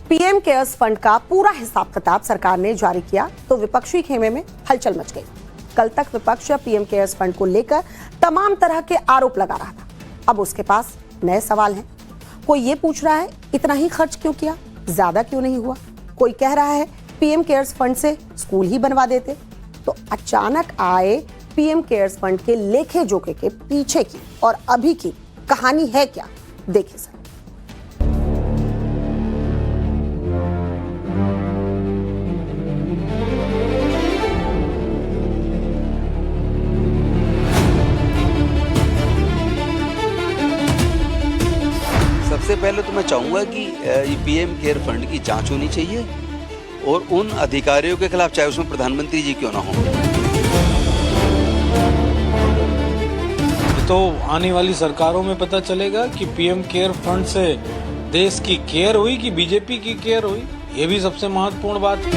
PM cares fund का पूरा हिसाब किताब सरकार ने जारी किया तो विपक्षी खेमे में हलचल मच गई। कल तक विपक्ष पीएम केयर्स फंड को लेकर तमाम तरह के आरोप लगा रहा था। अब उसके पास नए सवाल हैं। कोई ये पूछ रहा है इतना ही खर्च क्यों किया, ज्यादा क्यों नहीं हुआ। कोई कह रहा है पीएम केयर्स फंड से स्कूल ही बनवा देते। तो अचानक आए पीएम केयर्स फंड के लेखे जोखे के पीछे की और अभी की कहानी है क्या, देखिए सर। सबसे पहले तो मैं चाहूंगा कि ये पीएम केयर फंड की जांच होनी चाहिए और उन अधिकारियों के खिलाफ, चाहे उसमें प्रधानमंत्री जी क्यों ना हो। तो आने वाली सरकारों में पता चलेगा कि पीएम केयर फंड से देश की केयर हुई कि बीजेपी की केयर हुई। ये भी सबसे महत्वपूर्ण बात है।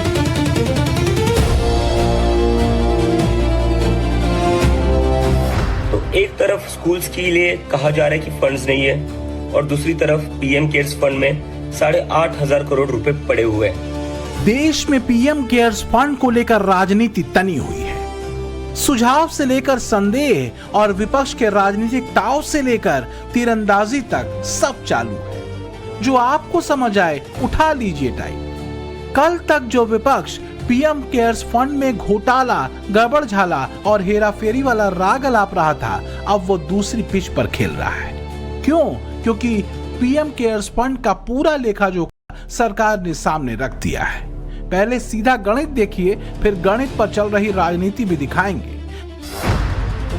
तो एक तरफ स्कूल्स के लिए कहा जा रहा है कि फंड्स नहीं है और दूसरी तरफ पीएम केयर्स फंड में 8,500 करोड़ रुपए पड़े हुए हैं। देश में पीएम केयर्स फंड को लेकर राजनीति तनी हुई है। सुझाव से लेकर संदेह और विपक्ष के राजनीतिक ताव से लेकर तीरंदाजी तक सब चालू है। जो आपको समझ आए उठा लीजिए टाइप। कल तक जो विपक्ष पीएम केयर्स फंड में घोटाला, गड़बड़ झाला और हेराफेरी वाला राग अलाप रहा था, अब वो दूसरी पिच पर खेल रहा है। क्यों? क्योंकि पीएम केयर्स फंड का पूरा लेखा जोखा सरकार ने सामने रख दिया है। पहले सीधा गणित देखिए, फिर गणित पर चल रही राजनीति भी दिखाएंगे।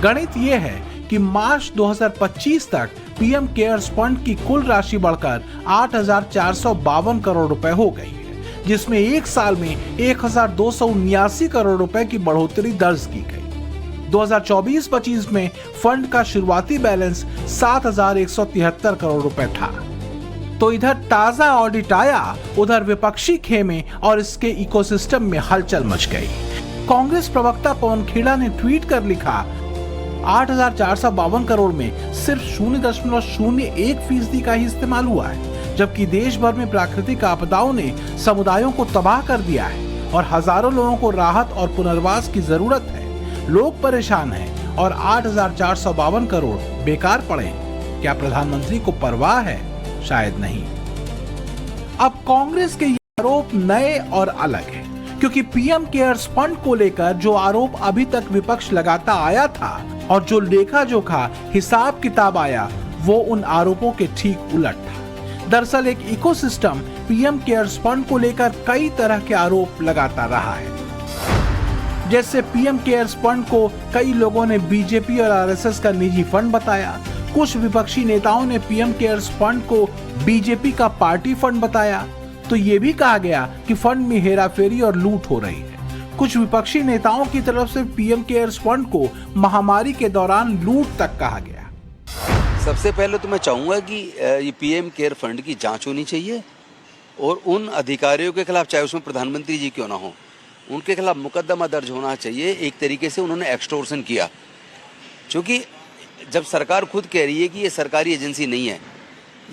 गणित यह है कि मार्च 2025 तक पीएम केयर्स फंड की कुल राशि बढ़कर 8,452 करोड़ रुपए हो गई है, जिसमें एक साल में 1,279 करोड़ रुपए की बढ़ोतरी दर्ज की गई। 2024-25 में फंड का शुरुआती बैलेंस 7,173 करोड़ रुपए था। तो इधर ताजा ऑडिट आया, उधर विपक्षी खेमे और इसके इकोसिस्टम में हलचल मच गई। कांग्रेस प्रवक्ता पवन खेड़ा ने ट्वीट कर लिखा, 8,452 करोड़ में सिर्फ 0.01% का ही इस्तेमाल हुआ है, जबकि देश भर में प्राकृतिक आपदाओं ने समुदायों को तबाह कर दिया है और हजारों लोगों को राहत और पुनर्वास की जरूरत है। लोग परेशान हैं और 8,452 करोड़ बेकार पड़े। क्या प्रधानमंत्री को परवाह है? शायद नहीं। अब कांग्रेस के ये आरोप नए और अलग हैं, क्योंकि पीएम केयर्स फंड को लेकर जो आरोप अभी तक विपक्ष लगाता आया था और जो लेखा जोखा हिसाब किताब आया, वो उन आरोपों के ठीक उलट था। दरअसल एक इकोसिस्टम पीएम केयर्स फंड को लेकर कई तरह के आरोप लगाता रहा है। जैसे पीएम केयर्स फंड को कई लोगों ने बीजेपी और आरएसएस का निजी फंड बताया। कुछ विपक्षी नेताओं ने पीएम केयर्स फंड को बीजेपी का पार्टी फंड बताया। तो ये भी कहा गया कि फंड में हेराफेरी और लूट हो रही है। कुछ विपक्षी नेताओं की तरफ से पीएम केयर्स फंड को महामारी के दौरान लूट तक कहा गया। सबसे पहले तो मैं चाहूंगा कि ये पीएम केयर फंड की जांच होनी चाहिए और उन अधिकारियों के खिलाफ, चाहे उसमें प्रधानमंत्री जी क्यों ना हो, उनके खिलाफ मुकदमा दर्ज होना चाहिए। एक तरीके से उन्होंने एक्सटॉर्शन किया, क्योंकि जब सरकार खुद कह रही है कि ये सरकारी एजेंसी नहीं है,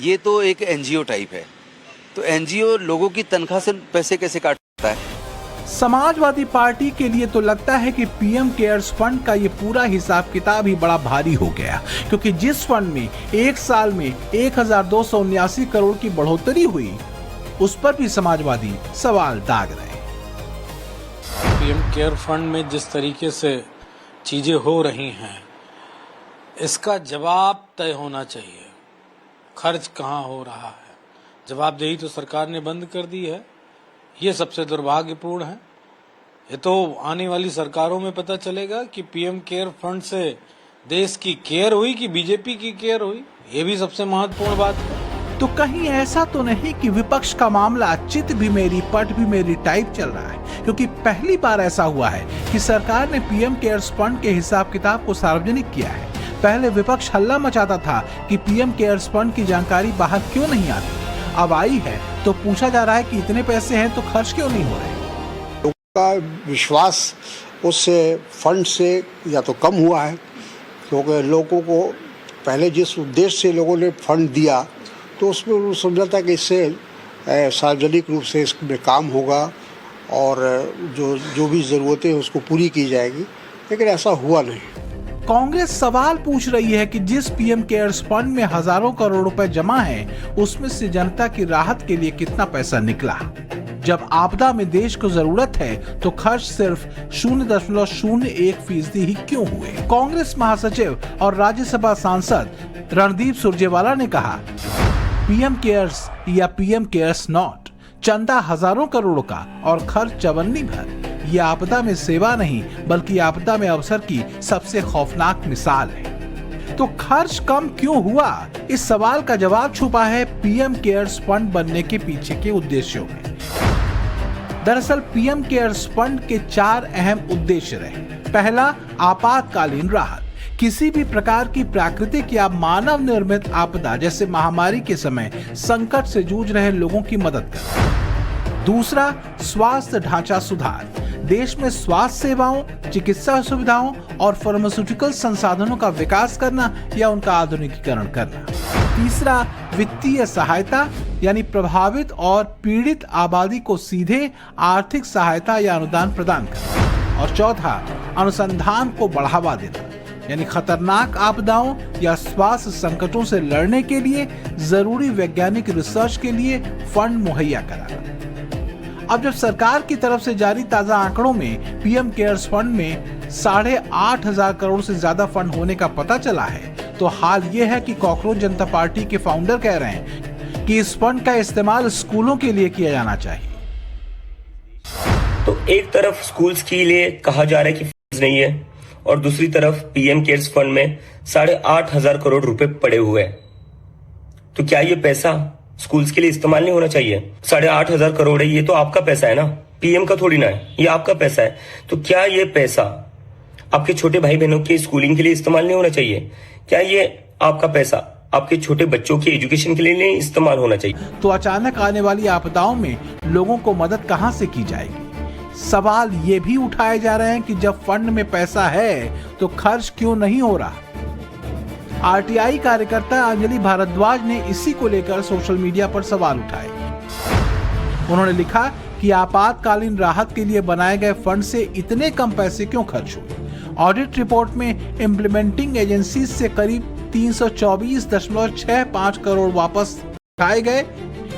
ये तो एक एनजीओ टाइप है, तो एनजीओ लोगों की तनख्वाह से पैसे कैसे काटता है? समाजवादी पार्टी के लिए तो लगता है कि पीएम केयर्स फंड का ये पूरा हिसाब किताब ही बड़ा भारी हो गया, क्योंकि जिस फंड में एक साल में 1,279 करोड़ की बढ़ोतरी हुई, उस पर भी समाजवादी सवाल दाग रहे। पीएम केयर फंड में जिस तरीके से चीजें हो रही हैं, इसका जवाब तय होना चाहिए। खर्च कहाँ हो रहा है, जवाबदेही तो सरकार ने बंद कर दी है। ये सबसे दुर्भाग्यपूर्ण है। ये तो आने वाली सरकारों में पता चलेगा कि पीएम केयर फंड से देश की केयर हुई कि बीजेपी की केयर हुई। ये भी सबसे महत्वपूर्ण बात है। तो कहीं ऐसा तो नहीं कि विपक्ष का मामला चित भी मेरी पट भी मेरी टाइप चल रहा है, क्योंकि पहली बार ऐसा हुआ है कि सरकार ने पीएम केयर्स फंड के हिसाब किताब को सार्वजनिक किया है। पहले विपक्ष हल्ला मचाता था कि पीएम केयर्स फंड की जानकारी बाहर क्यों नहीं आती। अब आई है तो पूछा जा रहा है कि इतने पैसे हैं तो खर्च क्यों नहीं हो रहे। लोगों का विश्वास उस फंड से या तो कम हुआ है, क्योंकि लोगों को पहले जिस उद्देश्य से लोगों ने फंड दिया तो उसमें वो समझा था कि इससे सार्वजनिक रूप से इसमें काम होगा और जो भी ज़रूरतें हैं उसको पूरी की जाएगी, लेकिन ऐसा हुआ नहीं। कांग्रेस सवाल पूछ रही है कि जिस पीएम केयर्स फंड में हजारों करोड़ रुपए जमा हैं, उसमें से जनता की राहत के लिए कितना पैसा निकला। जब आपदा में देश को जरूरत है तो खर्च सिर्फ 0.01% ही क्यों हुए। कांग्रेस महासचिव और राज्यसभा सांसद रणदीप सुरजेवाला ने कहा, पीएम केयर्स या पीएम केयर्स नॉट, चंदा हजारों करोड़ों का और खर्च चवन्नी भर। ये आपदा में सेवा नहीं बल्कि आपदा में अवसर की सबसे खौफनाक मिसाल है। तो खर्च कम क्यों हुआ, इस सवाल का जवाब छुपा है पीएम केयर्स फंड बनने के पीछे के उद्देश्यों में। दरअसल पीएम केयर्स फंड के 4 अहम उद्देश्य रहे। पहला, आपातकालीन राहत, किसी भी प्रकार की प्राकृतिक या मानव निर्मित आपदा जैसे महामारी के समय संकट से जूझ रहे लोगों की मदद करना। दूसरा, स्वास्थ्य ढांचा सुधार, देश में स्वास्थ्य सेवाओं, चिकित्सा सुविधाओं और फार्मास्यूटिकल संसाधनों का विकास करना या उनका आधुनिकीकरण करना। तीसरा, वित्तीय सहायता, यानी प्रभावित और पीड़ित आबादी को सीधे आर्थिक सहायता या अनुदान प्रदान करना। और चौथा, अनुसंधान को बढ़ावा देना, यानी खतरनाक आपदाओं या स्वास्थ्य संकटों से लड़ने के लिए जरूरी वैज्ञानिक रिसर्च के लिए फंड मुहैया कराना। अब जब सरकार की तरफ से जारी ताजा आंकड़ों में पीएम केयर्स फंड में 8,500 करोड़ से ज्यादा फंड होने का पता चला है, तो हाल ये है कि कॉकरोच जनता पार्टी के फाउंडर कह रहे हैं कि इस फंड का इस्तेमाल स्कूलों के लिए किया जाना चाहिए। तो एक तरफ स्कूल्स के लिए कहा जा रहा है कि फंड्स नहीं है और दूसरी तरफ पीएम केयर्स फंड में 8,500 करोड़ रुपए पड़े हुए हैं। तो क्या ये पैसा स्कूल्स के लिए इस्तेमाल नहीं होना चाहिए? 8,500 करोड़ है, ये तो आपका पैसा है ना, पीएम का थोड़ी ना है, ये आपका पैसा है। तो क्या ये पैसा आपके छोटे भाई बहनों के स्कूलिंग के लिए इस्तेमाल नहीं होना चाहिए? क्या ये आपका पैसा आपके छोटे बच्चों के एजुकेशन के लिए नहीं इस्तेमाल होना चाहिए? तो अचानक आने वाली आपदाओं में लोगों को मदद कहां से की जाएगी? सवाल ये भी उठाए जा रहे हैं कि जब फंड में पैसा है तो खर्च क्यों नहीं हो रहा। आरटीआई कार्यकर्ता अंजलि भारद्वाज ने इसी को लेकर सोशल मीडिया पर सवाल उठाए। उन्होंने लिखा कि आपातकालीन राहत के लिए बनाए गए फंड से इतने कम पैसे क्यों खर्च हुए। ऑडिट रिपोर्ट में इम्प्लीमेंटिंग एजेंसी से करीब 324.65 करोड़ वापस उठाए गए।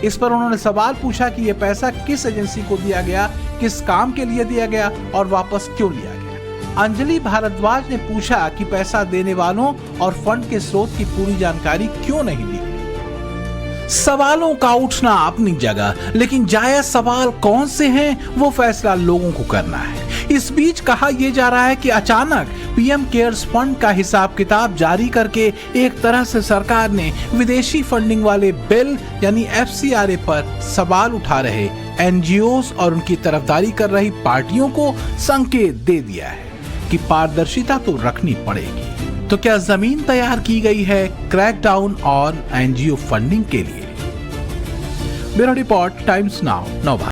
इस पर उन्होंने सवाल पूछा कि यह पैसा किस एजेंसी को दिया गया, किस काम के लिए दिया गया और वापस क्यों लिया गया। अंजलि भारद्वाज ने पूछा कि पैसा देने वालों और फंड के स्रोत की पूरी जानकारी क्यों नहीं दी। सवालों का उठना अपनी जगह, लेकिन जायज सवाल कौन से हैं वो फैसला लोगों को करना है। इस बीच कहा यह जा रहा है कि अचानक पीएम केयर्स फंड का हिसाब किताब जारी करके एक तरह से सरकार ने विदेशी फंडिंग वाले बिल यानी FCRA पर सवाल उठा रहे NGOs और उनकी तरफदारी कर रही पार्टियों को संकेत दे दिया है कि पारदर्शिता तो रखनी पड़ेगी। तो क्या जमीन तैयार की गई है क्रैकडाउन ऑन NGO फंडिंग के लिए? ब्यूरो रिपोर्ट, टाइम्स नाउ, नव भारत।